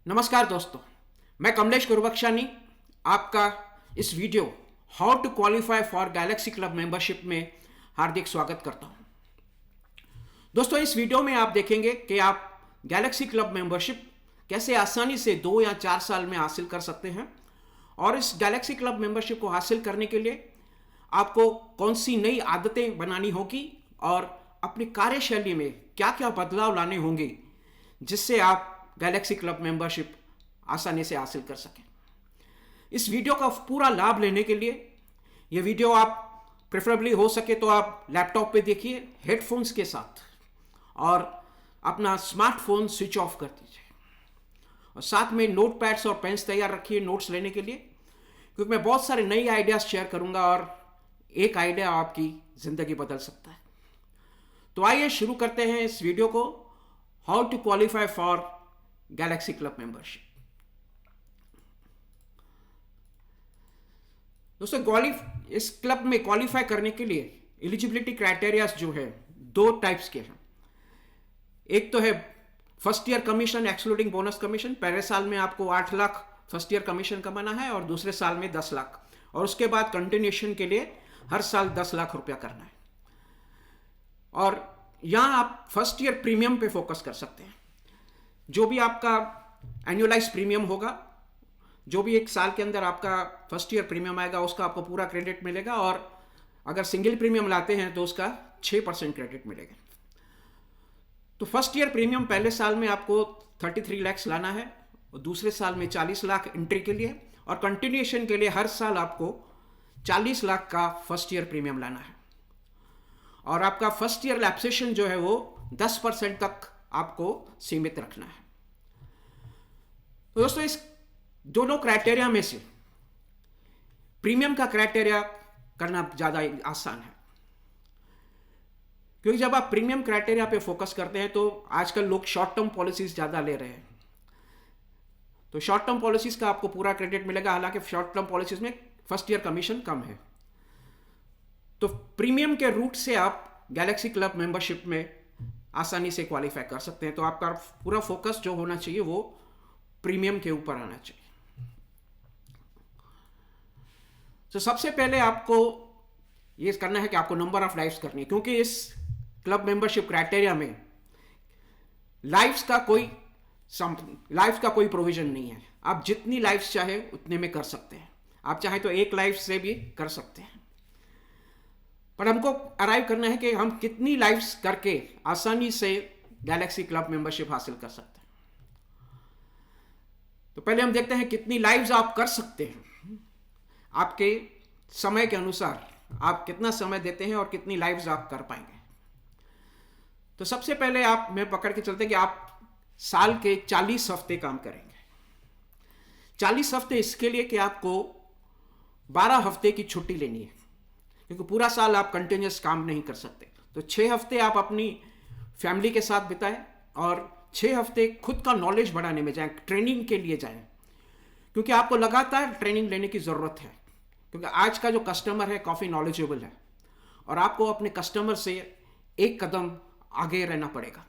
नमस्कार दोस्तों, मैं कमलेश गुरबख्शानी आपका इस video how to qualify for Galaxy Club membership में हार्दिक स्वागत करता हूं। दोस्तों, इस वीडियो में आप देखेंगे कि आप गैलेक्सी क्लब मेंबरशिप कैसे आसानी से 2 या 4 साल में हासिल कर सकते हैं और इस गैलेक्सी क्लब मेंबरशिप को हासिल करने के लिए आपको कौन सी नई आदतें बनानी होगी और अपनी कार्यशैली में क्या क्या बदलाव लाने होंगे जिससे आप गैलेक्सी क्लब मेंबरशिप आसानी से हासिल कर सकें। इस वीडियो का पूरा लाभ लेने के लिए यह वीडियो आप प्रेफरेबली हो सके तो आप लैपटॉप पे देखिए हेडफोन्स के साथ और अपना स्मार्टफोन स्विच ऑफ कर दीजिए और साथ में नोट पैड्स और पेन्स तैयार रखिए नोट्स लेने के लिए, क्योंकि मैं बहुत सारे नई आइडियाज शेयर करूंगा और एक आइडिया आपकी जिंदगी बदल सकता है। तो आइए शुरू करते हैं इस वीडियो को, how to qualify for Galaxy Club membership. दोस्तों, इस क्लब में क्वालिफाई करने के लिए एलिजिबिलिटी क्राइटेरिया जो है 2 टाइप्स के हैं। एक तो है first year commission excluding bonus commission, पहले साल में आपको 8 लाख फर्स्ट ईयर कमीशन कमाना है और दूसरे साल में 10 लाख, और उसके बाद कंटिन्यूएशन के लिए हर साल 10 लाख रुपया करना है। और यहां आप फर्स्ट ईयर प्रीमियम पे फोकस कर सकते हैं। जो भी आपका एनुअलाइज प्रीमियम होगा, जो भी एक साल के अंदर आपका फर्स्ट ईयर प्रीमियम आएगा उसका आपको पूरा क्रेडिट मिलेगा, और अगर सिंगल प्रीमियम लाते हैं तो उसका 6% क्रेडिट मिलेगा। तो फर्स्ट ईयर प्रीमियम पहले साल में आपको 33 लाख लाना है और दूसरे साल में 40 लाख एंट्री के लिए, और कंटिन्यूएशन के लिए हर साल आपको 40 लाख का फर्स्ट ईयर प्रीमियम लाना है। और आपका फर्स्ट ईयर लैप्सेशन जो है वो 10% तक आपको सीमित रखना है। तो दोस्तों, इस दोनों क्राइटेरिया में से प्रीमियम का क्राइटेरिया करना ज्यादा आसान है, क्योंकि जब आप प्रीमियम क्राइटेरिया पे फोकस करते हैं तो आजकल लोग शॉर्ट टर्म पॉलिसीज ज्यादा ले रहे हैं। तो शॉर्ट टर्म पॉलिसीज का आपको पूरा क्रेडिट मिलेगा, हालांकि शॉर्ट टर्म पॉलिसीज में फर्स्ट ईयर कमीशन कम है। तो प्रीमियम के रूट से आप गैलेक्सी क्लब मेंबरशिप में आसानी से क्वालिफाई कर सकते हैं। तो आपका पूरा फोकस जो होना चाहिए वो प्रीमियम के ऊपर आना चाहिए। तो सबसे पहले आपको ये करना है कि आपको नंबर ऑफ लाइफ्स करनी है, क्योंकि इस क्लब मेंबरशिप क्राइटेरिया में लाइफ्स का कोई प्रोविजन नहीं है। आप जितनी लाइफ्स चाहे उतने में कर सकते हैं। आप चाहे तो 1 लाइफ से भी कर सकते हैं, पर हमको अराइव करना है कि हम कितनी लाइफ्स करके आसानी से गैलेक्सी क्लब मेंबरशिप हासिल कर सकते हैं। तो पहले हम देखते हैं कितनी लाइव्स आप कर सकते हैं। आपके समय के अनुसार आप कितना समय देते हैं और कितनी लाइव्स आप कर पाएंगे। तो सबसे पहले मैं पकड़ के चलते हैं कि आप साल के 40 हफ्ते काम करेंगे। 40 हफ्ते इसके लिए कि आपको 12 हफ्ते की छुट्टी लेनी है, क्योंकि पूरा साल आप कंटिन्यूस काम नहीं कर सकते। तो 6 हफ्ते आप अपनी फैमिली के साथ बिताएं और 6 हफ्ते खुद का नॉलेज बढ़ाने में जाएं, ट्रेनिंग के लिए जाएं, क्योंकि आपको लगातार ट्रेनिंग लेने की ज़रूरत है। क्योंकि आज का जो कस्टमर है काफ़ी नॉलेजेबल है और आपको अपने कस्टमर से एक कदम आगे रहना पड़ेगा।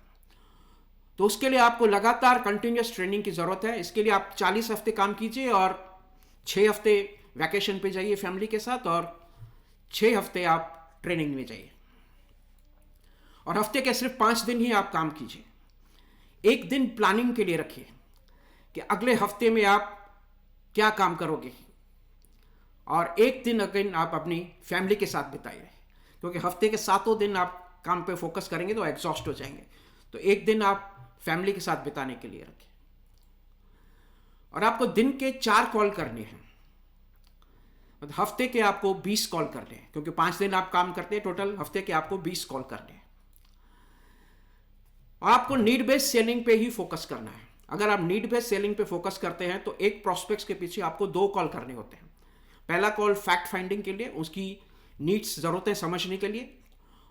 तो उसके लिए आपको लगातार कंटिन्यूस ट्रेनिंग की ज़रूरत है। इसके लिए आप 40 हफ्ते काम कीजिए और 6 हफ्ते वैकेशन पे जाइए फैमिली के साथ और 6 हफ्ते आप ट्रेनिंग में जाइए। और हफ्ते के सिर्फ 5 दिन ही आप काम कीजिए। एक दिन प्लानिंग के लिए रखिए कि अगले हफ्ते में आप क्या काम करोगे, और एक दिन अगेन आप अपनी फैमिली के साथ बिताइए, क्योंकि हफ्ते के 7 दिन आप काम पे फोकस करेंगे तो एग्जॉस्ट हो जाएंगे। तो एक दिन आप फैमिली के साथ बिताने के लिए रखिए। और आपको दिन के 4 कॉल करने हैं, मतलब हफ्ते के आपको 20 कॉल करने हैं, क्योंकि 5 दिन आप काम करते हैं, टोटल हफ्ते के आपको 20 कॉल करने हैं। और आपको नीड बेस्ड सेलिंग पे ही फोकस करना है। अगर आप नीड बेस्ड सेलिंग पे फोकस करते हैं तो एक प्रोस्पेक्ट्स के पीछे आपको 2 कॉल करने होते हैं। पहला कॉल फैक्ट फाइंडिंग के लिए, उसकी नीड्स जरूरतें समझने के लिए,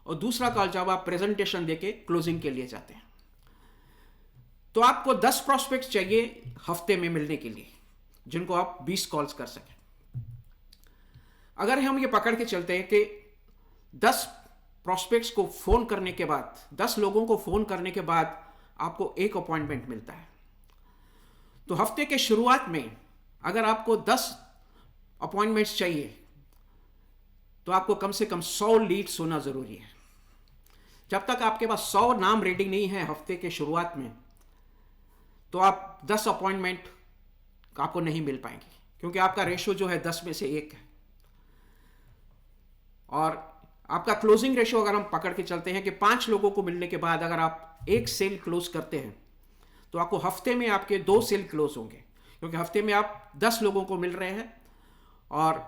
और दूसरा कॉल जब आप प्रेजेंटेशन देके क्लोजिंग के लिए जाते हैं। तो आपको 10 प्रोस्पेक्ट्स चाहिए हफ्ते में मिलने के लिए, जिनको आप 20 कॉल्स कर सकें। अगर हम ये पकड़ के चलते हैं कि 10 प्रोस्पेक्ट्स को फोन करने के बाद, 10 लोगों को फोन करने के बाद आपको एक अपॉइंटमेंट मिलता है, तो हफ्ते के शुरुआत में अगर आपको 10 अपॉइंटमेंट्स चाहिए तो आपको कम से कम 100 लीड्स होना ज़रूरी है। जब तक आपके पास 100 नाम रेडी नहीं है हफ्ते के शुरुआत में, तो आप 10 अपॉइंटमेंट आपको नहीं मिल पाएंगे, क्योंकि आपका रेशो जो है 10 में से 1 है। और आपका क्लोजिंग रेशो अगर हम पकड़ के चलते हैं कि 5 लोगों को मिलने के बाद अगर आप 1 सेल क्लोज करते हैं तो आपको हफ्ते में आपके 2 सेल क्लोज होंगे, क्योंकि हफ्ते में आप 10 लोगों को मिल रहे हैं और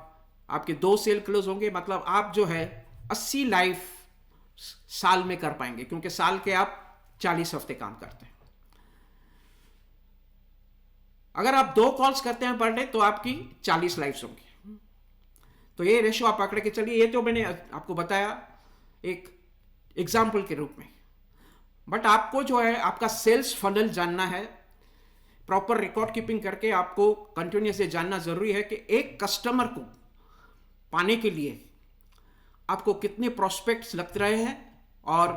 आपके 2 सेल क्लोज होंगे। मतलब आप जो है 80 लाइव साल में कर पाएंगे, क्योंकि साल के आप 40 हफ्ते काम करते हैं। अगर आप 2 कॉल्स करते हैं पर डे तो आपकी 40 लाइव्स होंगी। तो ये रेशो आप पकड़ के चलिए। ये तो मैंने आपको बताया एक एग्जाम्पल के रूप में, बट आपको जो है आपका सेल्स फनल जानना है। प्रॉपर रिकॉर्ड कीपिंग करके आपको कंटिन्यूस ये जानना जरूरी है कि एक कस्टमर को पाने के लिए आपको कितने प्रोस्पेक्ट्स लग रहे हैं और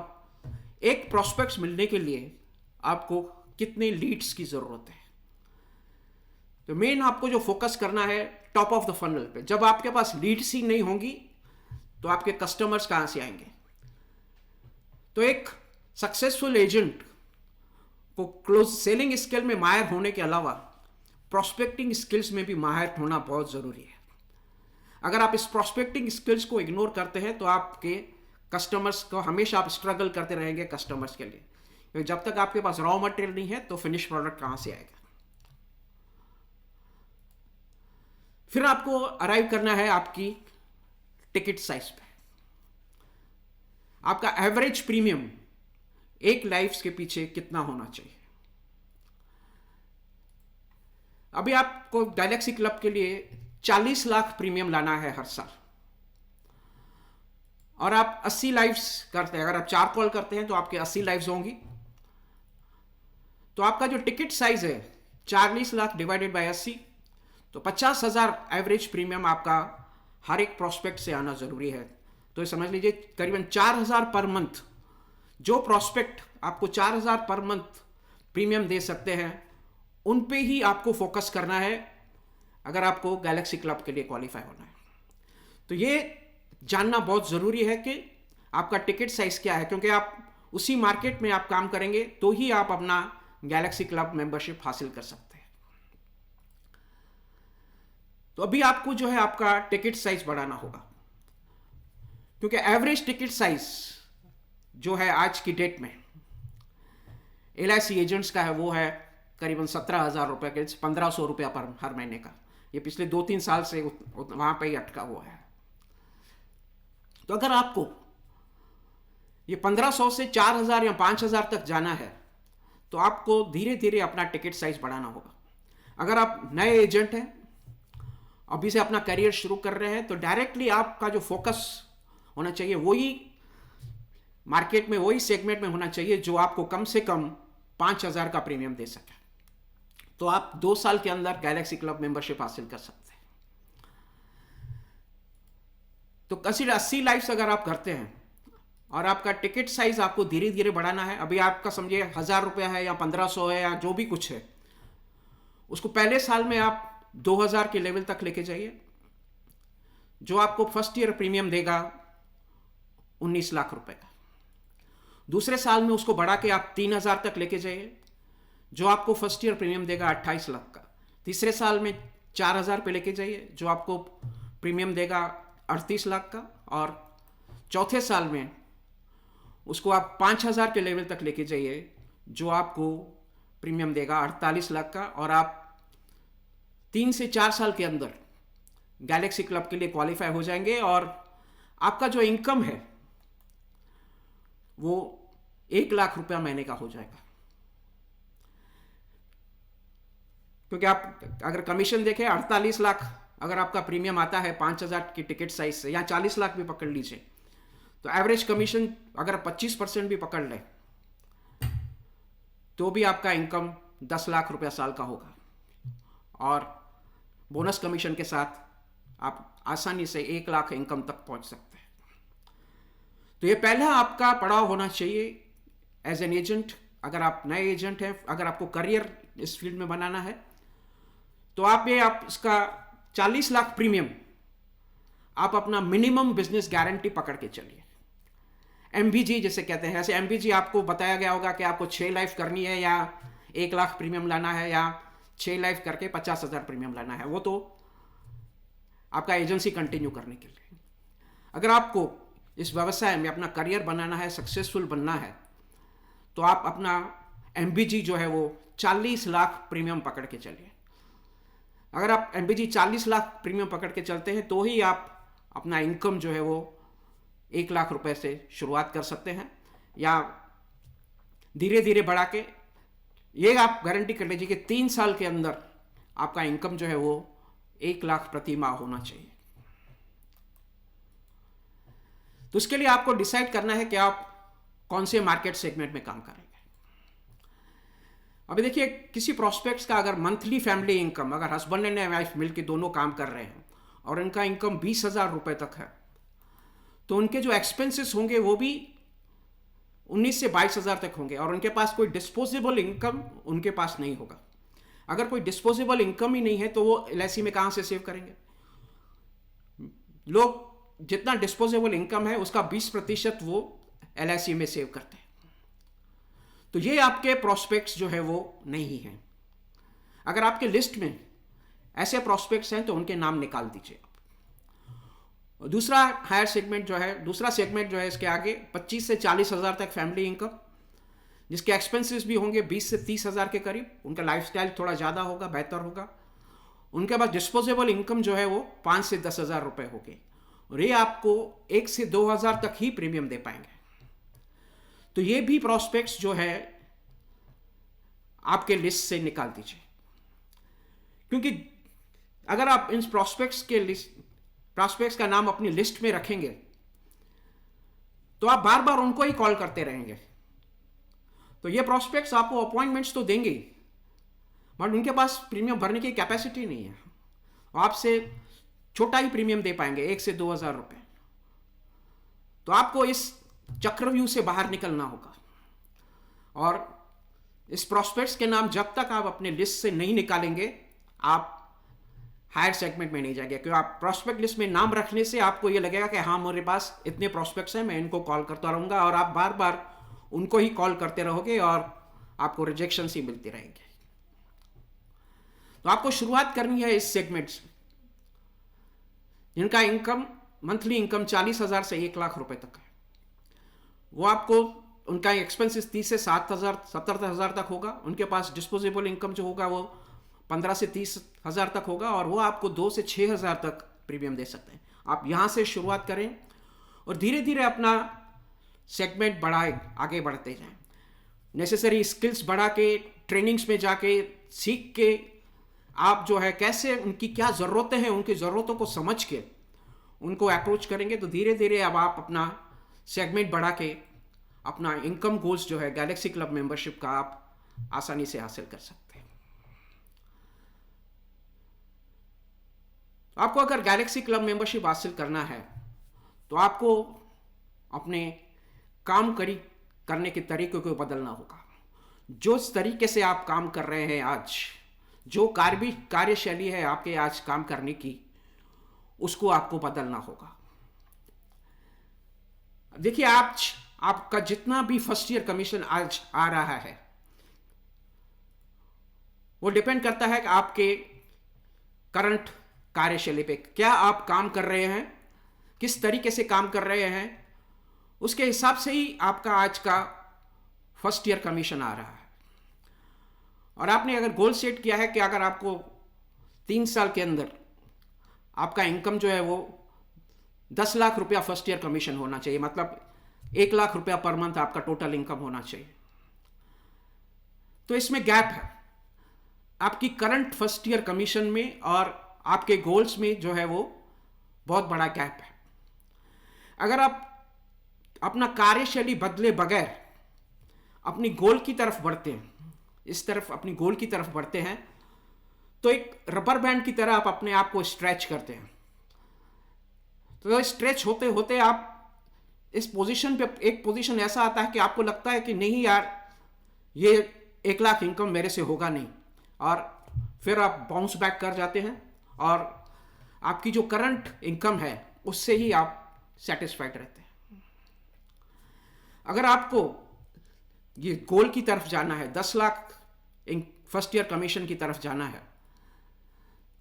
एक प्रोस्पेक्ट्स मिलने के लिए आपको कितने लीड्स की जरूरत है। तो मेन आपको जो फोकस करना है टॉप ऑफ द फनल पे। जब आपके पास लीड्स ही नहीं होंगी तो आपके कस्टमर्स कहां से आएंगे। तो एक सक्सेसफुल एजेंट को क्लोज सेलिंग स्किल में माहिर होने के अलावा प्रोस्पेक्टिंग स्किल्स में भी माहिर होना बहुत जरूरी है। अगर आप इस प्रोस्पेक्टिंग स्किल्स को इग्नोर करते हैं तो आपके कस्टमर्स को हमेशा आप स्ट्रगल करते रहेंगे कस्टमर्स के लिए, क्योंकि जब तक आपके पास रॉ मटेरियल नहीं है तो फिनिश प्रोडक्ट कहां से आएगा। फिर आपको अराइव करना है आपकी टिकट साइज पे। आपका एवरेज प्रीमियम एक लाइफ्स के पीछे कितना होना चाहिए। अभी आपको गैलेक्सी क्लब के लिए 40 लाख प्रीमियम लाना है हर साल, और आप 80 लाइव्स करते हैं। अगर आप 4 कॉल करते हैं तो आपके 80 लाइव्स होंगी। तो आपका जो टिकट साइज है 40 लाख डिवाइडेड बाय 80, तो 50,000 एवरेज प्रीमियम आपका हर एक प्रोस्पेक्ट से आना जरूरी है। तो समझ लीजिए करीबन 4,000 पर मंथ। जो प्रोस्पेक्ट आपको 4,000 पर मंथ प्रीमियम दे सकते हैं उन पे ही आपको फोकस करना है अगर आपको गैलेक्सी क्लब के लिए क्वालिफाई होना है। तो ये जानना बहुत ज़रूरी है कि आपका टिकट साइज क्या है, क्योंकि आप उसी मार्केट में आप काम करेंगे तो ही आप अपना गैलेक्सी क्लब मेंबरशिप हासिल कर सकते हैं। तो अभी आपको जो है आपका टिकट साइज बढ़ाना होगा, क्योंकि एवरेज टिकट साइज जो है आज की डेट में LIC एजेंट्स का है वो है करीबन 17,000 रुपये के, 1,500 रुपया पर हर महीने का। ये पिछले 2-3 साल से वहां पे ही अटका हुआ है। तो अगर आपको ये 1,500 से 4,000 या 5,000 तक जाना है तो आपको धीरे धीरे अपना टिकट साइज बढ़ाना होगा। अगर आप नए एजेंट हैं, अभी से अपना करियर शुरू कर रहे हैं, तो डायरेक्टली आपका जो फोकस होना चाहिए वही मार्केट में, वही सेगमेंट में होना चाहिए जो आपको कम से कम 5,000 का प्रीमियम दे सके। तो आप 2 साल के अंदर गैलेक्सी क्लब मेंबरशिप हासिल कर सकते हैं। तो 80 लाइव्स अगर आप करते हैं और आपका टिकट साइज आपको धीरे धीरे बढ़ाना है, अभी आपका समझिए 1,000 रुपया है या 1,500 है या जो भी कुछ है, उसको पहले साल में आप 2,000 के लेवल तक लेके जाइए, जो आपको फर्स्ट ईयर प्रीमियम देगा 19 लाख रुपए का। दूसरे साल में उसको बढ़ा के आप 3,000 तक लेके जाइए, जो आपको फर्स्ट ईयर प्रीमियम देगा 28 लाख का। तीसरे साल में 4,000 पे लेके जाइए, जो आपको प्रीमियम देगा 38 लाख का। और चौथे साल में उसको आप 5,000 के लेवल तक लेके जाइए, जो आपको प्रीमियम देगा 48 लाख का। और आप 3 से 4 साल के अंदर गैलेक्सी क्लब के लिए क्वालिफाई हो जाएंगे और आपका जो इनकम है वो 1 लाख रुपया महीने का हो जाएगा। क्योंकि आप अगर कमीशन देखें 48 लाख अगर आपका प्रीमियम आता है 5,000 की टिकट साइज से, या 40 लाख भी पकड़ लीजिए, तो एवरेज कमीशन अगर 25% भी पकड़ ले तो भी आपका इनकम 10 लाख रुपया साल का होगा। और बोनस कमीशन के साथ आप आसानी से 1 लाख इनकम तक पहुंच सकते हैं। तो ये पहला आपका पड़ाव होना चाहिए एज एन एजेंट। अगर आप नए एजेंट हैं, अगर आपको करियर इस फील्ड में बनाना है तो आप इसका 40 लाख प्रीमियम आप अपना मिनिमम बिजनेस गारंटी पकड़ के चलिए। एमबीजी जिसे कहते हैं, ऐसे एमबीजी आपको बताया गया होगा कि आपको 6 लाइफ करनी है या 1 लाख प्रीमियम लाना है या 6 लाइफ करके 50,000 प्रीमियम लाना है, वो तो आपका एजेंसी कंटिन्यू करने के लिए। अगर आपको इस व्यवसाय में अपना करियर बनाना है, सक्सेसफुल बनना है, तो आप अपना एमबीजी जो है वो 40 लाख प्रीमियम पकड़ के चलिए। अगर आप एमबीजी 40 लाख प्रीमियम पकड़ के चलते हैं तो ही आप अपना इनकम जो है वो 1 लाख रुपए से शुरुआत कर सकते हैं, या धीरे धीरे बढ़ा के, ये आप गारंटी कर लीजिए कि 3 साल के अंदर आपका इनकम जो है वो 1 लाख प्रति माह होना चाहिए। तो उसके लिए आपको डिसाइड करना है कि आप कौन से मार्केट सेगमेंट में काम करेंगे। अभी देखिए, किसी प्रोस्पेक्ट्स का अगर मंथली फैमिली इनकम, अगर हस्बैंड एंड वाइफ मिलकर दोनों काम कर रहे हैं और इनका इनकम 20,000 रुपए तक है, तो उनके जो एक्सपेंसेस होंगे वो भी 19 से 22,000 तक होंगे, और उनके पास कोई डिस्पोजेबल इनकम उनके पास नहीं होगा। अगर कोई डिस्पोजेबल इनकम ही नहीं है तो वो एलआईसी में कहां से सेव करेंगे? लोग जितना डिस्पोजेबल इनकम है उसका 20% वो एलआईसी में सेव करते हैं। तो ये आपके प्रोस्पेक्ट्स जो है वो नहीं है। अगर आपके लिस्ट में ऐसे प्रोस्पेक्ट्स हैं तो उनके नाम निकाल दीजिए आप। दूसरा हायर सेगमेंट जो है, दूसरा सेगमेंट जो है इसके आगे 25 से 40,000 तक फैमिली इनकम, जिसके एक्सपेंसेस भी होंगे 20 से 30,000 के करीब, उनका लाइफस्टाइल थोड़ा ज़्यादा होगा, बेहतर होगा। उनके पास डिस्पोजेबल इनकम जो है वो 5 से 10,000 रुपये होगी, और ये आपको 1 से 2,000 तक ही प्रीमियम दे पाएंगे। तो ये भी प्रोस्पेक्ट्स जो है आपके लिस्ट से निकाल दीजिए, क्योंकि अगर आप इन प्रोस्पेक्ट्स का नाम अपनी लिस्ट में रखेंगे तो आप बार बार उनको ही कॉल करते रहेंगे। तो ये प्रोस्पेक्ट्स आपको अपॉइंटमेंट्स तो देंगे, बट उनके पास प्रीमियम भरने की कैपेसिटी नहीं है, आपसे छोटा ही प्रीमियम दे पाएंगे 1 से 2,000 रुपये। तो आपको इस चक्रव्यूह से बाहर निकलना होगा, और इस प्रोस्पेक्ट्स के नाम जब तक आप अपने लिस्ट से नहीं निकालेंगे आप हायर सेगमेंट में नहीं जाएंगे। क्योंकि आप प्रोस्पेक्ट लिस्ट में नाम रखने से आपको ये लगेगा कि हाँ मेरे पास इतने प्रोस्पेक्ट्स हैं, मैं इनको कॉल करता रहूँगा, और आप बार बार उनको ही कॉल करते रहोगे और आपको रिजेक्शन ही मिलती रहेंगे। तो आपको शुरुआत करनी है इस सेगमेंट से, जिनका इनकम, मंथली इनकम 40,000 से 1 लाख रुपए तक है। वो आपको, उनका एक्सपेंसेस 30 से 70,000 तक होगा, उनके पास डिस्पोजेबल इनकम जो होगा वो 15 से 30,000 तक होगा, और वो आपको 2 से 6,000 तक प्रीमियम दे सकते हैं। आप यहाँ से शुरुआत करें और धीरे धीरे अपना सेगमेंट बढ़ाए, आगे बढ़ते जाएं। नेसेसरी स्किल्स बढ़ा के, ट्रेनिंग्स में जाके सीख के, आप जो है कैसे उनकी क्या ज़रूरतें हैं, उनकी ज़रूरतों को समझ के उनको अप्रोच करेंगे, तो धीरे धीरे अब आप अपना सेगमेंट बढ़ा के अपना इनकम गोल्स जो है गैलेक्सी क्लब मेंबरशिप का आप आसानी से हासिल कर सकते हैं। आपको अगर गैलेक्सी क्लब मेंबरशिप हासिल करना है तो आपको अपने काम करने के तरीके को बदलना होगा। जो तरीके से आप काम कर रहे हैं आज, जो कार्यशैली है आपके आज काम करने की, उसको आपको बदलना होगा। देखिए, आपका जितना भी फर्स्ट ईयर कमीशन आज आ रहा है वो डिपेंड करता है कि आपके करंट कार्यशैली पे क्या आप काम कर रहे हैं, किस तरीके से काम कर रहे हैं, उसके हिसाब से ही आपका आज का फर्स्ट ईयर कमीशन आ रहा है। और आपने अगर गोल सेट किया है कि अगर आपको 3 साल के अंदर आपका इनकम जो है वो 10 लाख रुपया फर्स्ट ईयर कमीशन होना चाहिए, मतलब 1 लाख रुपया पर मंथ आपका टोटल इनकम होना चाहिए, तो इसमें गैप है आपकी करंट फर्स्ट ईयर कमीशन में और आपके गोल्स में, जो है वो बहुत बड़ा गैप है। अगर आप अपना कार्यशैली बदले बगैर अपनी गोल की तरफ बढ़ते हैं, इस तरफ अपनी गोल की तरफ बढ़ते हैं, तो एक रबर बैंड की तरह आप अपने आप को स्ट्रेच करते हैं। तो स्ट्रेच होते होते आप इस पोजीशन पे, एक पोजीशन ऐसा आता है कि आपको लगता है कि नहीं यार, ये 1 लाख इनकम मेरे से होगा नहीं, और फिर आप बाउंस बैक कर जाते हैं और आपकी जो करंट इनकम है उससे ही आप सेटिस्फाइड रहते हैं। अगर आपको ये गोल की तरफ जाना है, 10 लाख फर्स्ट ईयर कमीशन की तरफ जाना है,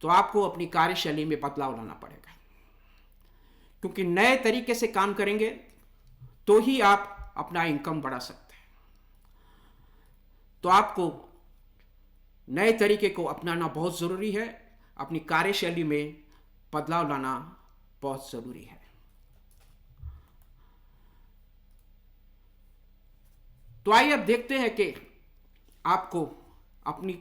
तो आपको अपनी कार्यशैली में बदलाव लाना पड़ेगा, क्योंकि नए तरीके से काम करेंगे तो ही आप अपना इनकम बढ़ा सकते हैं। तो आपको नए तरीके को अपनाना बहुत ज़रूरी है, अपनी कार्यशैली में बदलाव लाना बहुत ज़रूरी है। तो आइए अब देखते हैं कि आपको अपनी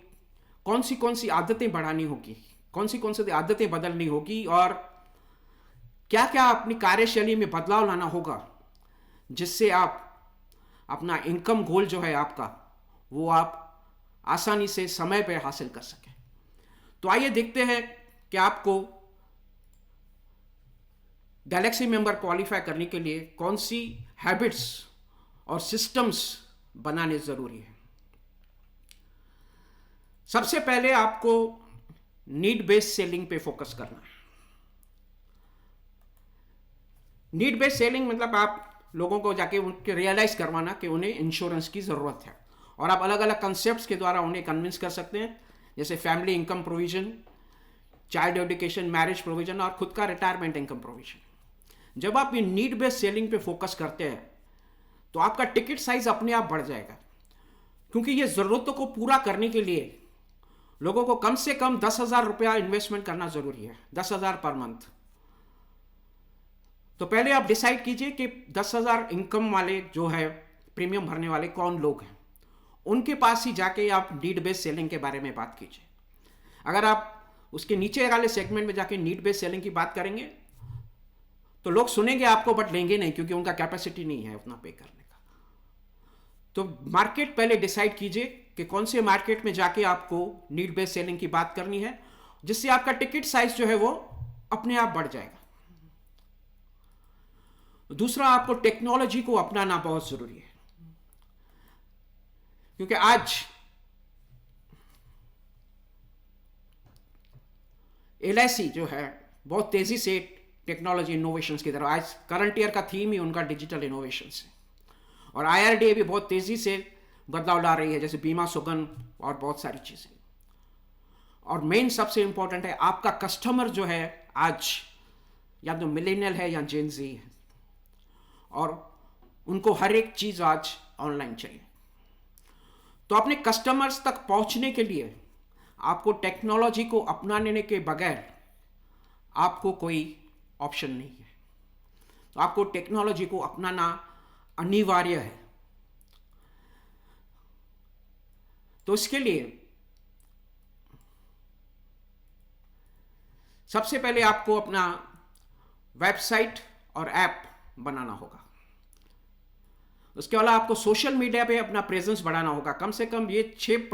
कौन सी आदतें बढ़ानी होगी, कौन सी आदतें बदलनी होगी और क्या क्या अपनी कार्यशैली में बदलाव लाना होगा, जिससे आप अपना इनकम गोल जो है आपका, वो आप आसानी से समय पर हासिल कर सकें। तो आइए देखते हैं कि आपको गैलेक्सी मेंबर क्वालिफाई करने के लिए कौन सी हैबिट्स और सिस्टम्स बनाने ज़रूरी है। सबसे पहले आपको नीड बेस्ड सेलिंग पे फोकस करना है। नीड बेस्ड सेलिंग मतलब आप लोगों को जाके उनके रियलाइज करवाना कि उन्हें इंश्योरेंस की ज़रूरत है, और आप अलग अलग कंसेप्ट्स के द्वारा उन्हें कन्विंस कर सकते हैं, जैसे family income provision, child education, marriage provision और खुद का रिटायरमेंट इनकम प्रोविजन। जब आप ये नीड बेस्ड सेलिंग पे फोकस करते हैं तो आपका टिकट साइज अपने आप बढ़ जाएगा, क्योंकि ये ज़रूरतों को पूरा करने के लिए लोगों को कम से कम 10,000 रुपया इन्वेस्टमेंट करना ज़रूरी है, 10,000 पर मंथ। तो पहले आप डिसाइड कीजिए कि 10,000 इनकम वाले जो है प्रीमियम भरने वाले कौन लोग हैं, उनके पास ही जाके आप नीड बेस्ड सेलिंग के बारे में बात कीजिए। अगर आप उसके नीचे वाले सेगमेंट में जाके नीड बेस्ड सेलिंग की बात करेंगे तो लोग सुनेंगे आपको बट लेंगे नहीं, क्योंकि उनका कैपेसिटी नहीं है उतना पे करने का। तो मार्केट पहले डिसाइड कीजिए कि कौन से मार्केट में जाके आपको नीड बेस्ड सेलिंग की बात करनी है, जिससे आपका टिकट साइज जो है वो अपने आप बढ़ जाएगा। दूसरा, आपको टेक्नोलॉजी को अपनाना बहुत जरूरी है, क्योंकि आज LIC जो है बहुत तेजी से टेक्नोलॉजी इनोवेशंस की तरफ, आज करंट ईयर का थीम ही उनका डिजिटल इनोवेशंस है, और IRDA भी बहुत तेजी से बदलाव ला रही है, जैसे बीमा सुगन और बहुत सारी चीजें। और मेन सबसे इंपॉर्टेंट है, आपका कस्टमर जो है आज या तो मिलेनियल है या जेन ज़ी है, और उनको हर एक चीज आज ऑनलाइन चाहिए। तो अपने कस्टमर्स तक पहुंचने के लिए आपको टेक्नोलॉजी को अपनाने के बगैर आपको कोई ऑप्शन नहीं है। तो आपको टेक्नोलॉजी को अपनाना अनिवार्य है। तो इसके लिए सबसे पहले आपको अपना वेबसाइट और ऐप बनाना होगा। उसके अलावा आपको सोशल मीडिया पे अपना प्रेजेंस बढ़ाना होगा। कम से कम ये 6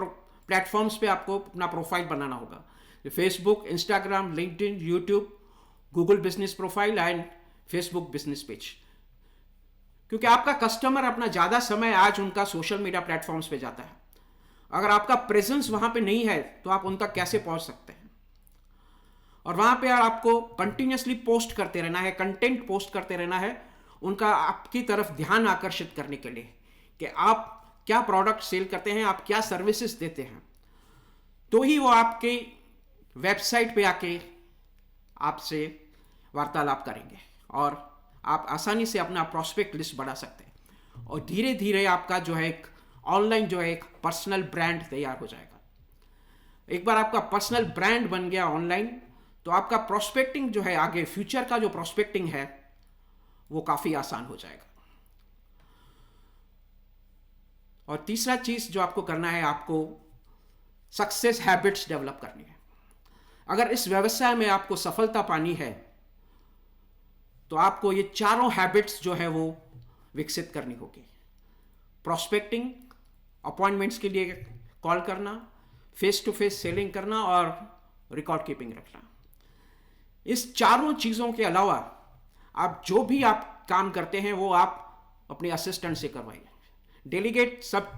प्लेटफॉर्म्स पे आपको अपना प्रोफाइल बनाना होगा, Facebook, Instagram, LinkedIn, YouTube, Google business profile and Facebook business page. क्योंकि आपका कस्टमर अपना ज़्यादा समय आज उनका सोशल मीडिया प्लेटफॉर्म्स पे जाता है। अगर आपका प्रेजेंस वहाँ पे नहीं है तो आप उन तक कैसे पहुँच सकते हैं। और वहाँ पे आपको कंटिन्यूसली पोस्ट करते रहना है, कंटेंट पोस्ट करते रहना है, उनका आपकी तरफ ध्यान आकर्षित करने के लिए कि आप क्या प्रोडक्ट सेल करते हैं, आप क्या सर्विसेज देते हैं। तो ही वो आपके वेबसाइट पे आके आपसे वार्तालाप करेंगे और आप आसानी से अपना प्रॉस्पेक्ट लिस्ट बढ़ा सकते हैं, और धीरे धीरे आपका जो है एक ऑनलाइन जो है एक पर्सनल ब्रांड तैयार हो जाएगा। एक बार आपका पर्सनल ब्रांड बन गया ऑनलाइन, तो आपका प्रॉस्पेक्टिंग जो है आगे फ्यूचर का जो प्रॉस्पेक्टिंग है वो काफ़ी आसान हो जाएगा। और तीसरा चीज़ जो आपको करना है, आपको सक्सेस हैबिट्स डेवलप करनी है। अगर इस व्यवसाय में आपको सफलता पानी है तो आपको ये चारों हैबिट्स जो है वो विकसित करनी होगी। प्रॉस्पेक्टिंग, अपॉइंटमेंट्स के लिए कॉल करना, फेस टू फेस सेलिंग करना और रिकॉर्ड कीपिंग रखना। इस चारों चीज़ों के अलावा आप जो भी आप काम करते हैं वो आप अपने असिस्टेंट से करवाइए। डेलीगेट सब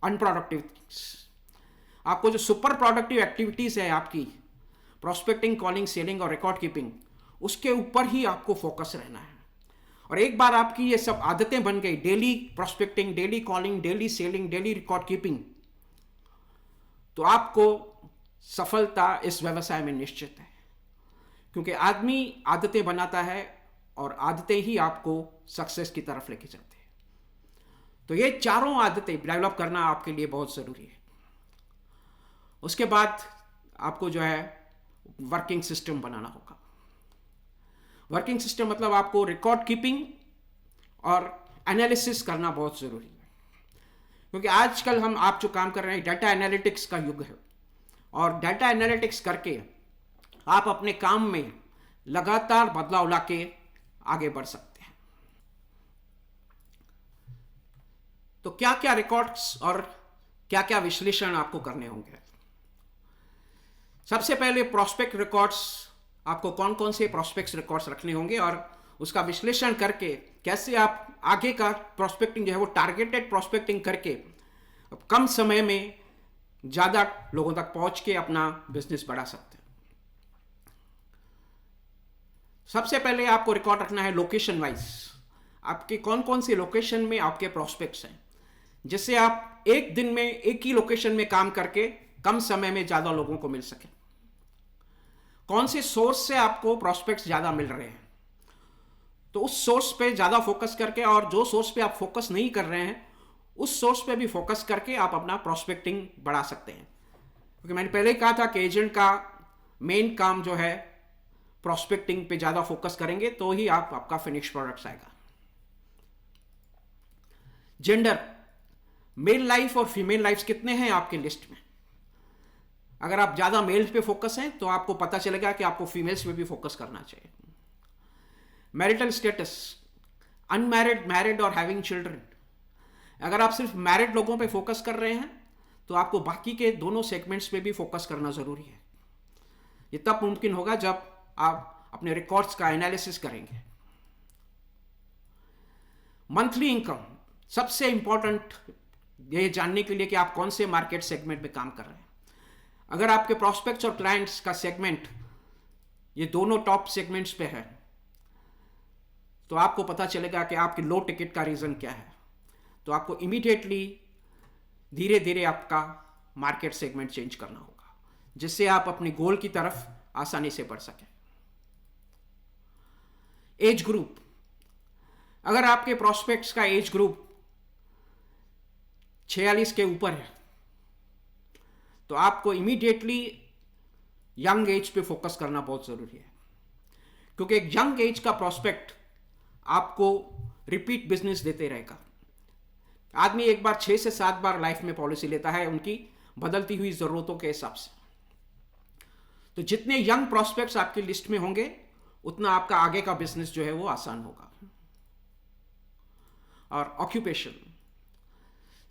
अनप्रोडक्टिव थिंग्स। आपको जो सुपर प्रोडक्टिव एक्टिविटीज़ है आपकी प्रोस्पेक्टिंग, कॉलिंग, सेलिंग और रिकॉर्ड कीपिंग, उसके ऊपर ही आपको फोकस रहना है। और एक बार आपकी ये सब आदतें बन गई, daily prospecting, daily calling, daily selling, daily record keeping, तो आपको सफलता इस व्यवसाय में निश्चित है। क्योंकि आदमी आदतें बनाता है और आदतें ही आपको सक्सेस की तरफ लेके जाते हैं। तो ये चारों आदतें डेवलप करना आपके लिए बहुत ज़रूरी है। उसके बाद आपको जो है वर्किंग सिस्टम बनाना होगा। वर्किंग सिस्टम मतलब आपको रिकॉर्ड कीपिंग और एनालिसिस करना बहुत ज़रूरी है। क्योंकि आजकल आप जो काम कर रहे हैं, डाटा एनालिटिक्स का युग है, और डाटा एनालिटिक्स करके आप अपने काम में लगातार बदलाव लाके आगे बढ़ सकते हैं। तो क्या क्या रिकॉर्ड्स और क्या क्या विश्लेषण आपको करने होंगे। सबसे पहले प्रोस्पेक्ट रिकॉर्ड्स, आपको कौन कौन से प्रोस्पेक्ट रिकॉर्ड्स रखने होंगे और उसका विश्लेषण करके कैसे आप आगे का प्रोस्पेक्टिंग जो है वो टारगेटेड प्रोस्पेक्टिंग करके कम समय में ज़्यादा लोगों तक पहुंच के अपना बिजनेस बढ़ा सकते हैं। सबसे पहले आपको रिकॉर्ड रखना है लोकेशन वाइज, आपके कौन कौन से लोकेशन में आपके प्रोस्पेक्ट्स हैं, जिससे आप एक दिन में एक ही लोकेशन में काम करके कम समय में ज़्यादा लोगों को मिल सके। कौन से सोर्स से आपको प्रोस्पेक्ट्स ज़्यादा मिल रहे हैं, तो उस सोर्स पे ज़्यादा फोकस करके, और जो सोर्स पे आप फोकस नहीं कर रहे हैं उस सोर्स पे भी फोकस करके आप अपना प्रोस्पेक्टिंग बढ़ा सकते हैं। क्योंकि मैंने पहले ही कहा था कि एजेंट का मेन काम जो है प्रोस्पेक्टिंग पे ज़्यादा फोकस करेंगे तो ही आपका फिनिश प्रोडक्ट्स आएगा। जेंडर, मेल लाइफ और फीमेल लाइफ कितने हैं आपके लिस्ट में। अगर आप ज़्यादा मेल्स पे फोकस हैं तो आपको पता चलेगा कि आपको फीमेल्स पे भी फोकस करना चाहिए। मैरिटल स्टेटस, अनमैरिड, मैरिड और हैविंग चिल्ड्रन। अगर आप सिर्फ मैरिड लोगों पे फोकस कर रहे हैं तो आपको बाकी के दोनों सेगमेंट्स पे भी फोकस करना ज़रूरी है। ये तब मुमकिन होगा जब आप अपने रिकॉर्ड्स का एनालिसिस करेंगे। मंथली इनकम, सबसे इंपॉर्टेंट ये जानने के लिए कि आप कौन से मार्केट सेगमेंट में काम कर रहे हैं। अगर आपके प्रोस्पेक्ट्स और क्लाइंट्स का सेगमेंट ये दोनों टॉप सेगमेंट्स पे है तो आपको पता चलेगा कि आपके लो टिकट का रीज़न क्या है। तो आपको इमीडिएटली धीरे धीरे आपका मार्केट सेगमेंट चेंज करना होगा, जिससे आप अपने गोल की तरफ आसानी से बढ़ सकें। एज ग्रुप, अगर आपके प्रोस्पेक्ट्स का एज ग्रुप 46 के ऊपर है तो आपको इमीडिएटली यंग एज पे फोकस करना बहुत ज़रूरी है। क्योंकि एक यंग एज का प्रोस्पेक्ट आपको रिपीट बिजनेस देते रहेगा। आदमी एक बार 6 से 7 बार लाइफ में पॉलिसी लेता है उनकी बदलती हुई ज़रूरतों के हिसाब से। तो जितने यंग प्रोस्पेक्ट्स आपकी लिस्ट में होंगे उतना आपका आगे का बिजनेस जो है वो आसान होगा। और occupation,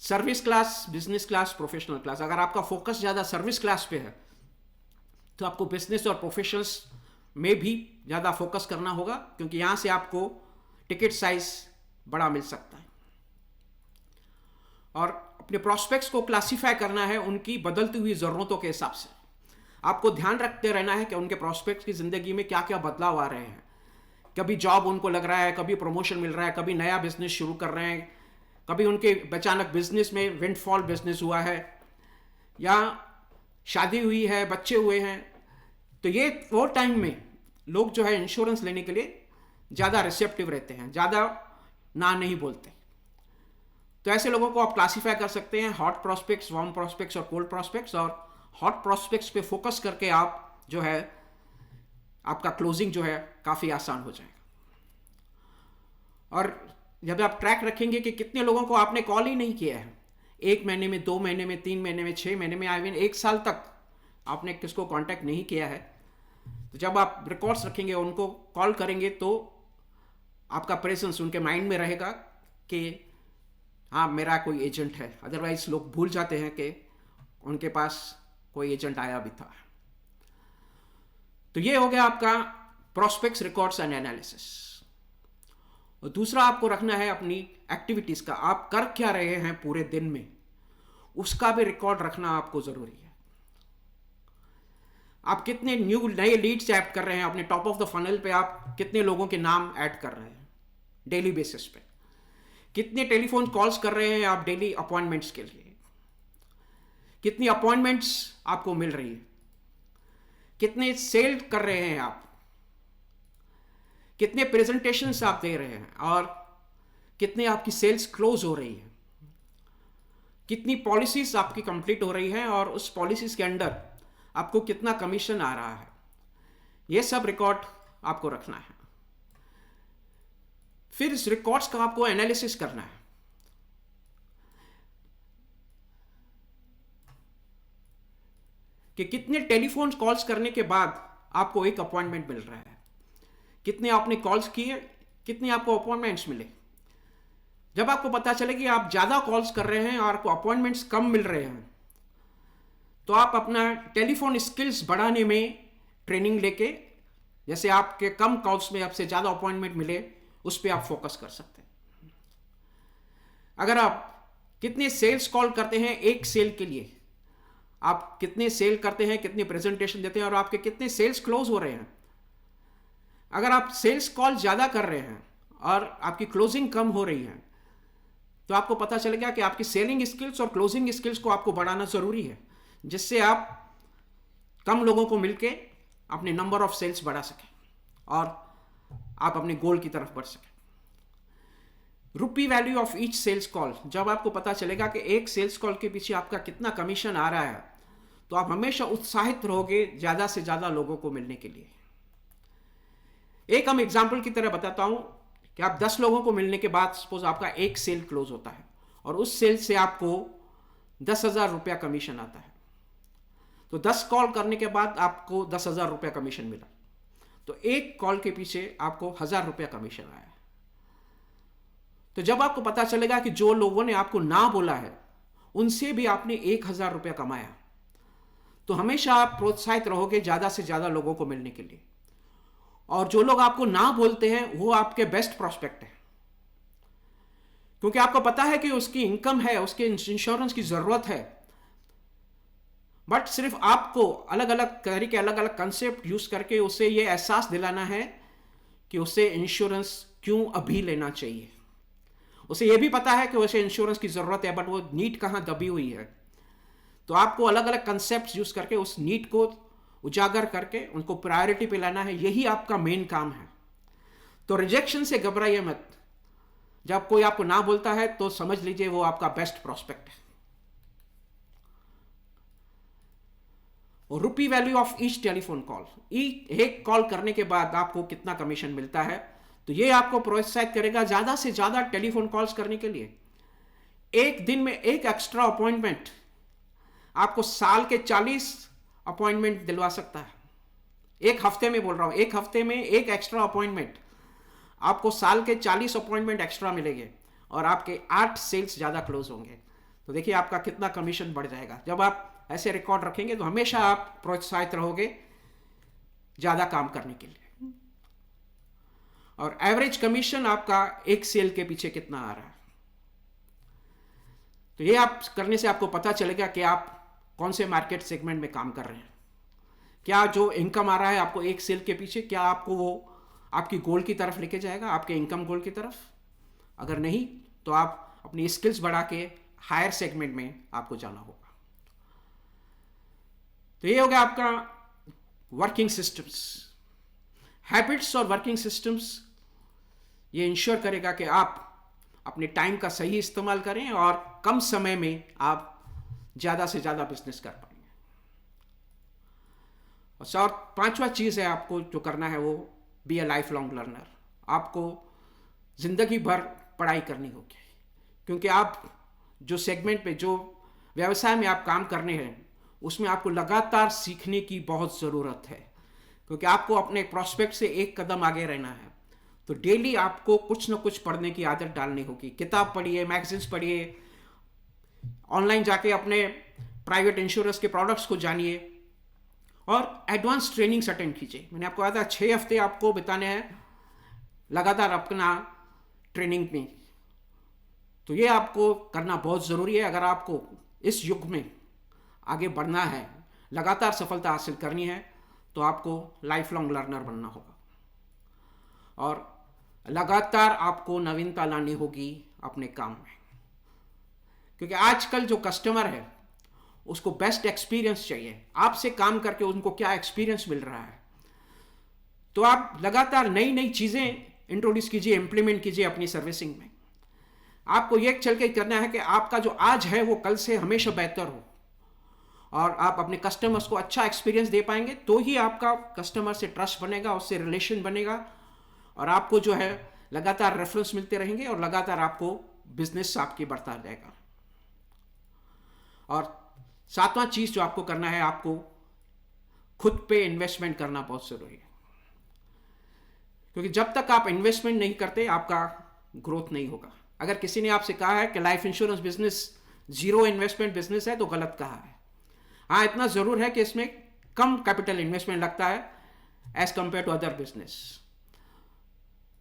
service class, business class, professional class. अगर आपका फोकस ज़्यादा सर्विस क्लास पे है तो आपको बिजनेस और प्रोफेशनल्स में भी ज़्यादा फोकस करना होगा, क्योंकि यहाँ से आपको टिकट साइज बड़ा मिल सकता है। और अपने प्रोस्पेक्ट्स को क्लासीफाई करना है उनकी बदलती हुई ज़रूरतों के हिसाब से। आपको ध्यान रखते रहना है कि उनके प्रोस्पेक्ट्स की ज़िंदगी में क्या क्या बदलाव आ रहे हैं। कभी जॉब उनको लग रहा है, कभी प्रमोशन मिल रहा है, कभी नया बिजनेस शुरू कर रहे हैं, कभी उनके अचानक बिजनेस में विंडफॉल बिजनेस हुआ है, या शादी हुई है, बच्चे हुए हैं। तो ये वो टाइम में लोग जो है इंश्योरेंस लेने के लिए ज़्यादा रिसेप्टिव रहते हैं, ज़्यादा ना नहीं बोलते। तो ऐसे लोगों को आप क्लासीफाई कर सकते हैं हॉट प्रोस्पेक्ट्स, वार्म प्रोस्पेक्ट्स और कोल्ड प्रोस्पेक्ट्स। और हॉट प्रोस्पेक्ट्स पे फोकस करके आप जो है आपका क्लोजिंग जो है काफ़ी आसान हो जाएगा। और जब आप ट्रैक रखेंगे कि कितने लोगों को आपने कॉल ही नहीं किया है, 1 महीने में, 2 महीने में, 3 महीने में, 6 महीने में, आई मीन 1 साल तक आपने किसको कांटेक्ट नहीं किया है, तो जब आप रिकॉर्ड्स रखेंगे, उनको कॉल करेंगे तो आपका प्रेजेंस उनके माइंड में रहेगा कि हाँ मेरा कोई एजेंट है। अदरवाइज लोग भूल जाते हैं कि उनके पास कोई एजेंट आया भी था। तो ये हो गया आपका प्रोस्पेक्ट्स, रिकॉर्ड्स एंड एनालिसिस। और दूसरा आपको रखना है अपनी एक्टिविटीज़ का, आप कर क्या रहे हैं पूरे दिन में, उसका भी रिकॉर्ड रखना आपको ज़रूरी है। आप कितने नए लीड्स ऐड कर रहे हैं, अपने टॉप ऑफ द फनल पे आप कितने लोगों के नाम ऐड कर रहे हैं डेली बेसिस पे, कितने टेलीफोन कॉल्स कर रहे हैं आप डेली अपॉइंटमेंट्स के लिए, कितनी अपॉइंटमेंट्स आपको मिल रही है, कितने सेल कर रहे हैं आप, कितने प्रेजेंटेशंस आप दे रहे हैं और कितने आपकी सेल्स क्लोज हो रही है, कितनी पॉलिसीज आपकी कंप्लीट हो रही हैं और उस पॉलिसीज के अंडर आपको कितना कमीशन आ रहा है, ये सब रिकॉर्ड आपको रखना है। फिर इस रिकॉर्ड्स का आपको एनालिसिस करना है कि कितने टेलीफोन कॉल्स करने के बाद आपको एक अपॉइंटमेंट मिल रहा है, कितने आपने कॉल्स किए, कितने आपको अपॉइंटमेंट्स मिले। जब आपको पता चले कि आप ज़्यादा कॉल्स कर रहे हैं और आपको अपॉइंटमेंट्स कम मिल रहे हैं, तो आप अपना टेलीफोन स्किल्स बढ़ाने में ट्रेनिंग लेके, जैसे आपके कम कॉल्स में आपसे ज़्यादा अपॉइंटमेंट मिले, उस पर आप फोकस कर सकते हैं। अगर आप कितने सेल्स कॉल करते हैं एक सेल के लिए, आप कितने सेल करते हैं, कितने प्रेजेंटेशन देते हैं और आपके कितने सेल्स क्लोज हो रहे हैं। अगर आप सेल्स कॉल ज़्यादा कर रहे हैं और आपकी क्लोजिंग कम हो रही है, तो आपको पता चलेगा कि आपकी सेलिंग स्किल्स और क्लोजिंग स्किल्स को आपको बढ़ाना ज़रूरी है, जिससे आप कम लोगों को मिलके अपने नंबर ऑफ सेल्स बढ़ा सकें और आप अपने गोल की तरफ बढ़ सकें। Rupee value of each sales call, जब आपको पता चलेगा कि एक सेल्स कॉल के पीछे आपका कितना कमीशन आ रहा है, तो आप हमेशा उत्साहित रहोगे ज़्यादा से ज़्यादा लोगों को मिलने के लिए। एक हम एग्जाम्पल की तरह बताता हूँ कि आप 10 लोगों को मिलने के बाद सपोज आपका एक सेल क्लोज होता है और उस सेल से आपको 10,000 रुपया कमीशन आता है, तो 10 कॉल करने के बाद आपको 10,000 रुपया कमीशन मिला, तो एक कॉल के पीछे आपको 1,000 रुपया कमीशन आया। तो जब आपको पता चलेगा कि जो लोगों ने आपको ना बोला है उनसे भी आपने 1,000 रुपया कमाया, तो हमेशा आप प्रोत्साहित रहोगे ज़्यादा से ज़्यादा लोगों को मिलने के लिए। और जो लोग आपको ना बोलते हैं वो आपके बेस्ट प्रोस्पेक्ट है, क्योंकि आपको पता है कि उसकी इनकम है, उसके इंश्योरेंस की ज़रूरत है, बट सिर्फ आपको अलग अलग तरीके, अलग अलग कंसेप्ट यूज करके उसे ये एहसास दिलाना है कि उसे इंश्योरेंस क्यों अभी लेना चाहिए। उसे ये भी पता है कि उसे इंश्योरेंस की ज़रूरत है, बट वो नीड कहाँ दबी हुई है। तो आपको अलग अलग कंसेप्ट यूज करके उस नीड को उजागर करके उनको प्रायोरिटी पे लाना है, यही आपका मेन काम है। तो रिजेक्शन से घबराइए मत। जब कोई आपको ना बोलता है तो समझ लीजिए वो आपका बेस्ट प्रोस्पेक्ट है। और rupee value of each telephone call, एक कॉल करने के बाद आपको कितना कमीशन मिलता है, तो ये आपको प्रोत्साहित करेगा ज़्यादा से ज़्यादा टेलीफोन कॉल्स करने के लिए। एक दिन में एक एक्स्ट्रा अपॉइंटमेंट आपको साल के 40 अपॉइंटमेंट दिलवा सकता है। एक हफ्ते में बोल रहा हूँ, एक हफ्ते में एक एक्स्ट्रा अपॉइंटमेंट आपको साल के 40 अपॉइंटमेंट एक्स्ट्रा मिलेंगे और आपके 8 सेल्स ज़्यादा क्लोज होंगे। तो देखिए आपका कितना कमीशन बढ़ जाएगा। जब आप ऐसे रिकॉर्ड रखेंगे तो हमेशा आप प्रोत्साहित रहोगे ज़्यादा काम करने के लिए। और एवरेज कमीशन आपका एक सेल के पीछे कितना आ रहा है, तो ये आप करने से आपको पता चलेगा कि आप कौन से मार्केट सेगमेंट में काम कर रहे हैं। क्या जो इनकम आ रहा है आपको एक सेल के पीछे, क्या आपको वो आपकी गोल की तरफ लेके जाएगा, आपके इनकम गोल की तरफ? अगर नहीं तो आप अपनी स्किल्स बढ़ा के हायर सेगमेंट में आपको जाना होगा। तो ये हो गया आपका वर्किंग सिस्टम्स। हैबिट्स और वर्किंग सिस्टम्स ये इंश्योर करेगा कि आप अपने टाइम का सही इस्तेमाल करें और कम समय में आप ज़्यादा से ज़्यादा बिजनेस कर पाएंगे। और पांचवा चीज़ है आपको जो करना है वो be a life long learner. आपको ज़िंदगी भर पढ़ाई करनी होगी, क्योंकि आप जो सेगमेंट पे, जो व्यवसाय में आप काम करने हैं, उसमें आपको लगातार सीखने की बहुत ज़रूरत है, क्योंकि आपको अपने प्रोस्पेक्ट से एक कदम आगे रहना है। तो डेली आपको कुछ ना कुछ पढ़ने की आदत डालनी होगी। किताब पढ़िए, मैगजीन्स पढ़िए, ऑनलाइन जाके अपने प्राइवेट इंश्योरेंस के प्रोडक्ट्स को जानिए और एडवांस ट्रेनिंग्स अटेंड कीजिए। मैंने आपको कहा था 6 हफ्ते आपको बिताने हैं लगातार अपना ट्रेनिंग में। तो ये आपको करना बहुत ज़रूरी है। अगर आपको इस युग में आगे बढ़ना है, लगातार सफलता हासिल करनी है, तो आपको लाइफ लॉन्ग लर्नर बनना होगा और लगातार आपको नवीनता लानी होगी अपने काम में, क्योंकि आजकल जो कस्टमर है उसको बेस्ट एक्सपीरियंस चाहिए। आपसे काम करके उनको क्या एक्सपीरियंस मिल रहा है, तो आप लगातार नई नई चीज़ें इंट्रोड्यूस कीजिए, इंप्लीमेंट कीजिए अपनी सर्विसिंग में। आपको ये चल के करना है कि आपका जो आज है वो कल से हमेशा बेहतर हो और आप अपने कस्टमर्स को अच्छा एक्सपीरियंस दे पाएंगे, तो ही आपका कस्टमर से ट्रस्ट बनेगा, उससे रिलेशन बनेगा और आपको जो है लगातार रेफरेंस मिलते रहेंगे और लगातार आपको बिजनेस आपकी बढ़ता जाएगा। और सातवां चीज़ जो आपको करना है, आपको खुद पे इन्वेस्टमेंट करना बहुत ज़रूरी है, क्योंकि जब तक आप इन्वेस्टमेंट नहीं करते आपका ग्रोथ नहीं होगा। अगर किसी ने आपसे कहा है कि life insurance business zero investment business है, तो गलत कहा है। हाँ, इतना ज़रूर है कि इसमें कम कैपिटल इन्वेस्टमेंट लगता है as compare to other business.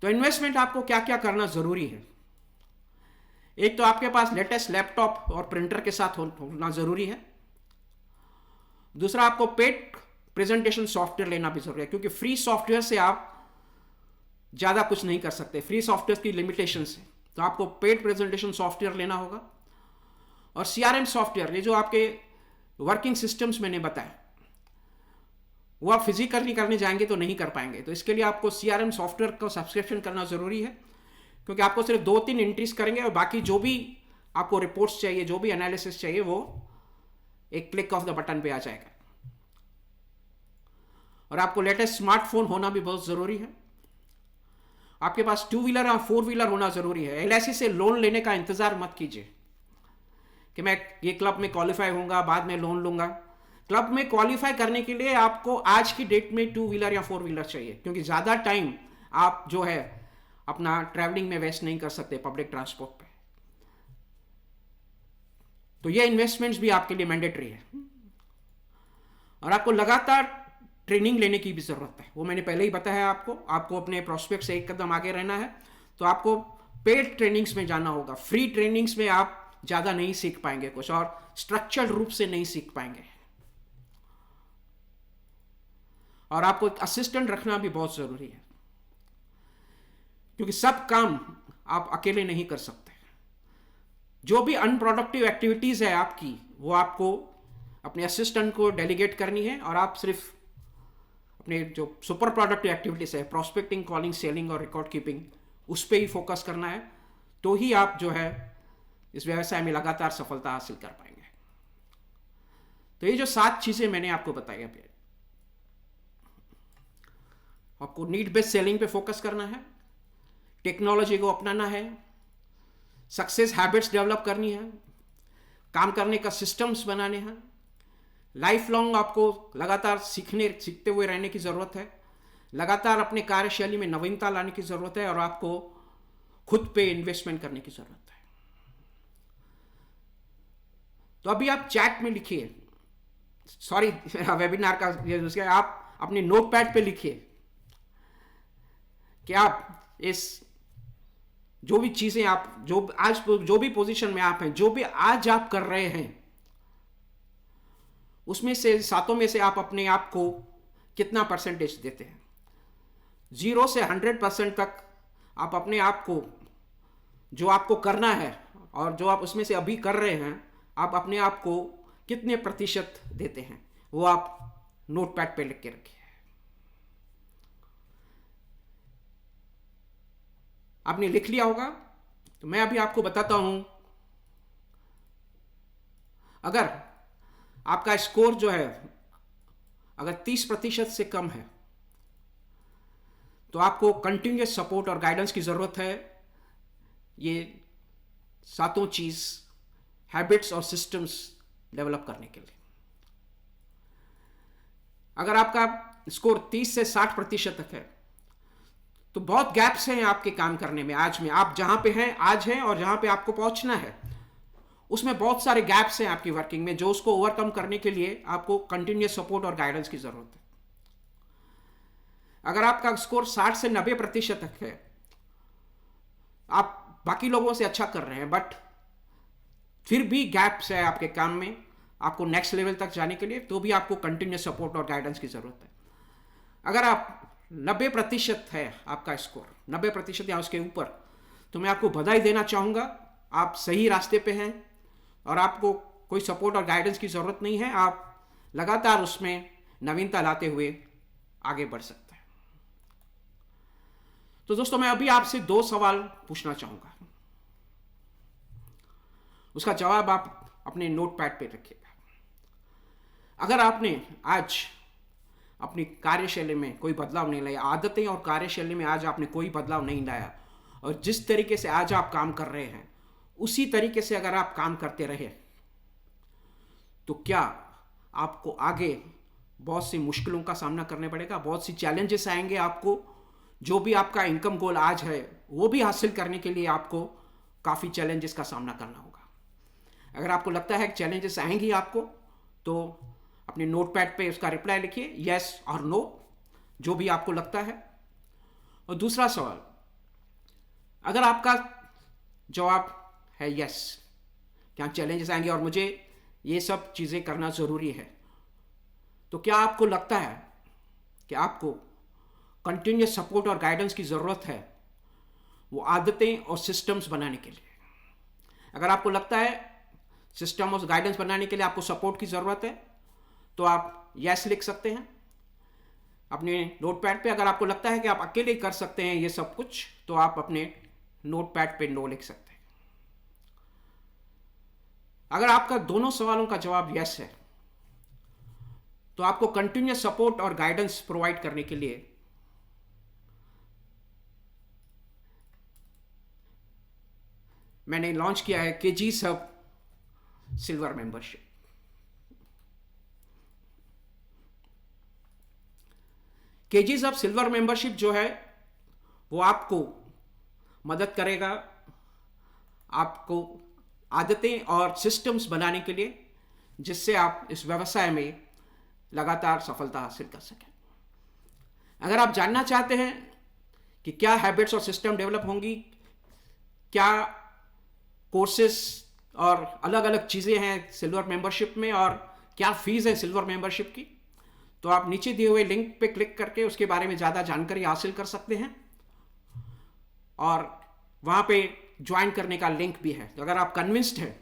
तो इन्वेस्टमेंट आपको क्या क्या करना ज़रूरी है? एक तो आपके पास लेटेस्ट लैपटॉप और प्रिंटर के साथ होना ज़रूरी है। दूसरा, आपको पेड प्रेजेंटेशन सॉफ्टवेयर लेना भी ज़रूरी है, क्योंकि फ्री सॉफ्टवेयर से आप ज़्यादा कुछ नहीं कर सकते, फ्री सॉफ्टवेयर की लिमिटेशन से। तो आपको पेड प्रेजेंटेशन सॉफ्टवेयर लेना होगा। और CRM सॉफ्टवेयर, ये जो आपके वर्किंग सिस्टम्स मैंने बताया, वो आप फिजिकली करने जाएंगे तो नहीं कर पाएंगे, तो इसके लिए आपको CRM सॉफ्टवेयर का सब्सक्रिप्शन करना ज़रूरी है, क्योंकि आपको सिर्फ 2-3 एंट्रीज करेंगे और बाकी जो भी आपको रिपोर्ट्स चाहिए, जो भी एनालिसिस चाहिए, वो एक क्लिक ऑफ द बटन पे आ जाएगा। और आपको लेटेस्ट स्मार्टफोन होना भी बहुत ज़रूरी है। आपके पास 2 व्हीलर या 4 व्हीलर होना ज़रूरी है। LIC से लोन लेने का इंतज़ार मत कीजिए कि मैं ये क्लब में क्वालिफाई होऊंगा, बाद में लोन लूंगा। क्लब में क्वालिफाई करने के लिए आपको आज की डेट में 2 व्हीलर या 4 व्हीलर चाहिए, क्योंकि ज़्यादा टाइम आप जो है अपना ट्रैवलिंग में वेस्ट नहीं कर सकते पब्लिक ट्रांसपोर्ट पे। तो ये इन्वेस्टमेंट्स भी आपके लिए मैंडेटरी है। और आपको लगातार ट्रेनिंग लेने की भी ज़रूरत है, वो मैंने पहले ही बताया आपको अपने प्रोस्पेक्ट से एक कदम आगे रहना है। तो आपको पेड ट्रेनिंग्स में जाना होगा। फ्री ट्रेनिंग्स में आप ज़्यादा नहीं सीख पाएंगे कुछ, और स्ट्रक्चर्ड रूप से नहीं सीख पाएंगे। और आपको एक असिस्टेंट रखना भी बहुत ज़रूरी है, क्योंकि सब काम आप अकेले नहीं कर सकते। जो भी अनप्रोडक्टिव एक्टिविटीज़ है आपकी, वो आपको अपने असिस्टेंट को डेलीगेट करनी है, और आप सिर्फ अपने जो सुपर प्रोडक्टिव एक्टिविटीज़ है, प्रोस्पेक्टिंग, कॉलिंग, सेलिंग और रिकॉर्ड कीपिंग, उस पर ही फोकस करना है। तो ही आप जो है इस व्यवसाय में लगातार सफलता हासिल कर पाएंगे। तो ये जो 7 चीज़ें मैंने आपको बताई, अभी आपको नीड बेस्ड सेलिंग पे फोकस करना है, टेक्नोलॉजी को अपनाना है, सक्सेस हैबिट्स डेवलप करनी है, काम करने का सिस्टम्स बनाने हैं, लाइफ लॉन्ग आपको लगातार सीखते हुए रहने की ज़रूरत है, लगातार अपने कार्यशैली में नवीनता लाने की ज़रूरत है, और आपको खुद पे इन्वेस्टमेंट करने की ज़रूरत है। तो अभी आप चैट में लिखिए, सॉरी वेबिनार का ये, आप अपने नोटपैड पे लिखिए कि आप इस जो भी चीज़ें आप जो भी पोजीशन में आप हैं, जो भी आज आप कर रहे हैं, उसमें से 7 में से आप अपने आप को कितना परसेंटेज देते हैं। 0 से 100% तक आप अपने आप को, जो आपको करना है और जो आप उसमें से अभी कर रहे हैं, आप अपने आप को कितने प्रतिशत देते हैं, वो आप नोटपैड पे लिख के रखिए। आपने लिख लिया होगा, तो मैं अभी आपको बताता हूं। अगर आपका स्कोर जो है अगर 30% से कम है, तो आपको कंटिन्यूअस सपोर्ट और गाइडेंस की ज़रूरत है। ये 7 चीज़, हैबिट्स और सिस्टम्स डेवलप करने के लिए। अगर आपका स्कोर 30 से 60% तक है, तो बहुत गैप्स हैं आपके काम करने में। आज में आप जहां पे हैं आज हैं, और जहां पे आपको पहुंचना है उसमें बहुत सारे गैप्स हैं आपकी वर्किंग में, जो उसको ओवरकम करने के लिए आपको कंटिन्यूअस सपोर्ट और गाइडेंस की जरूरत है। अगर आपका स्कोर 60 से 90% तक है, आप बाकी लोगों से अच्छा कर रहे हैं, बट फिर भी गैप्स है आपके काम में, आपको नेक्स्ट लेवल तक जाने के लिए, तो भी आपको कंटिन्यूअस सपोर्ट और गाइडेंस की जरूरत है। अगर आप 90% है आपका स्कोर, 90% या उसके ऊपर, तो मैं आपको बधाई देना चाहूँगा। आप सही रास्ते पे हैं और आपको कोई सपोर्ट और गाइडेंस की ज़रूरत नहीं है। आप लगातार उसमें नवीनता लाते हुए आगे बढ़ सकते हैं। तो दोस्तों, मैं अभी आपसे 2 सवाल पूछना चाहूँगा। उसका जवाब आप अपने नोट पैड पे रखिएगा। अगर आपने आज अपनी कार्यशैली में कोई बदलाव नहीं लाया, आदतें और कार्यशैली में आज आपने कोई बदलाव नहीं लाया, और जिस तरीके से आज आप काम कर रहे हैं उसी तरीके से अगर आप काम करते रहे, तो क्या आपको आगे बहुत सी मुश्किलों का सामना करने पड़ेगा, बहुत सी चैलेंजेस आएंगे आपको। जो भी आपका इनकम गोल आज है वो भी हासिल करने के लिए आपको काफ़ी चैलेंजेस का सामना करना होगा। अगर आपको लगता है कि चैलेंजेस आएंगी आपको, तो अपने नोटपैड पे उसका रिप्लाई लिखिए, यस और नो, जो भी आपको लगता है। और दूसरा सवाल, अगर आपका जवाब है यस, क्या चैलेंजेस आएंगे और मुझे ये सब चीज़ें करना ज़रूरी है, तो क्या आपको लगता है कि आपको कंटिन्यूस सपोर्ट और गाइडेंस की ज़रूरत है वो आदतें और सिस्टम्स बनाने के लिए? अगर आपको लगता है सिस्टम और गाइडेंस बनाने के लिए आपको सपोर्ट की ज़रूरत है, तो आप यस लिख सकते हैं अपने नोटपैड पे। अगर आपको लगता है कि आप अकेले कर सकते हैं ये सब कुछ, तो आप अपने नोटपैड पे नो लिख सकते हैं। अगर आपका दोनों सवालों का जवाब यस है, तो आपको कंटिन्यूस सपोर्ट और गाइडेंस प्रोवाइड करने के लिए मैंने लॉन्च किया है KGs hub silver membership. KGs hub silver membership जो है वो आपको मदद करेगा आपको आदतें और सिस्टम्स बनाने के लिए, जिससे आप इस व्यवसाय में लगातार सफलता हासिल कर सकें। अगर आप जानना चाहते हैं कि क्या हैबिट्स और सिस्टम डेवलप होंगी, क्या कोर्सेस और अलग अलग चीज़ें हैं सिल्वर मेंबरशिप में, और क्या फीस है सिल्वर मेंबरशिप की, तो आप नीचे दिए हुए लिंक पे क्लिक करके उसके बारे में ज़्यादा जानकारी हासिल कर सकते हैं। और वहाँ पे ज्वाइन करने का लिंक भी है। अगर आप कन्विंस्ड हैं,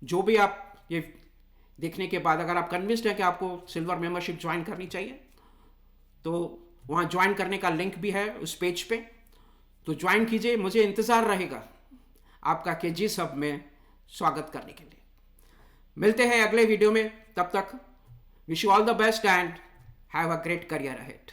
जो भी आप ये देखने के बाद अगर आप कन्विंस्ड हैं कि आपको सिल्वर मेंबरशिप ज्वाइन करनी चाहिए, तो वहाँ ज्वाइन करने का लिंक भी है उस पेज पे, तो ज्वाइन कीजिए। मुझे इंतज़ार रहेगा आपका केजीज हब में स्वागत करने के लिए। मिलते हैं अगले वीडियो में, तब तक wish you all the best and have a great career ahead.